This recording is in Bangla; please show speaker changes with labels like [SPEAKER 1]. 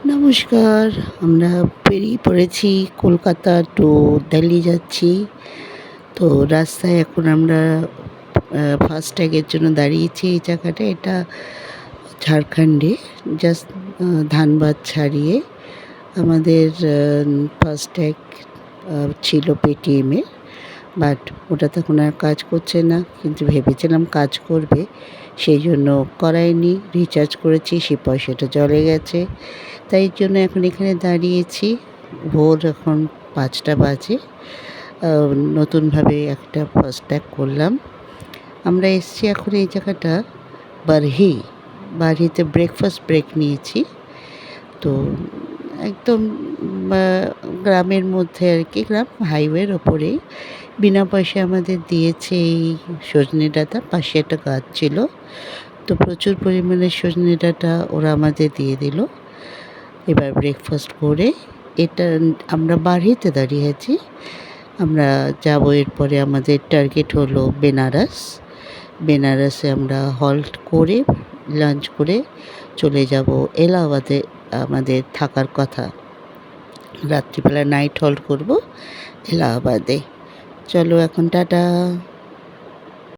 [SPEAKER 1] নমস্কার। আমরা বেরিয়ে পড়েছি কলকাতা টু দিল্লি যাচ্ছি। তো রাস্তায় এখন আমরা ফাস্ট্যাগের জন্য দাঁড়িয়েছি। এই জায়গাটা এটা ঝাড়খণ্ডে, জাস্ট ধানবাদ ছাড়িয়ে আমাদের ফাস্ট্যাগ ছিল পেটিএমের, বাট ওটা তখন আর কাজ করছে না, কিন্তু ভেবেছিলাম কাজ করবে, সেই জন্য করাইনি। রিচার্জ করেছি, সে পয়সাটা চলে গেছে। তাই জন্য এখন এখানে দাঁড়িয়েছি। ভোর এখন 5টা বাজে। নতুনভাবে একটা ফাস্ট্যাগ করলাম। আমরা এসছি এখন এই জায়গাটা বারহি। বারহিতে ব্রেকফাস্ট ব্রেক নিয়েছি। তো একদম গ্রামের মধ্যে আর কি, গ্রাম হাইওয়ের ওপরেই বিনা পয়সায় আমাদের দিয়েছে এই সজনে ডাঁটা। পাশে একটা গাছ ছিল, তো প্রচুর পরিমাণে সজনে ডাঁটা ওরা আমাদের দিয়ে দিল। এবার ব্রেকফাস্ট করে এটা আমরা বাড়িতে দাঁড়িয়ে আছি। আমরা যাব, এরপরে আমাদের টার্গেট হলো বেনারস। বেনারসে আমরা হল্ট করে লাঞ্চ করে চলে যাব এলাহাবাদে। আমাদের থাকার কথা, রাত্রিবেলা নাইট হল্ট করব এলাহাবাদে। চলো এখন টাটা।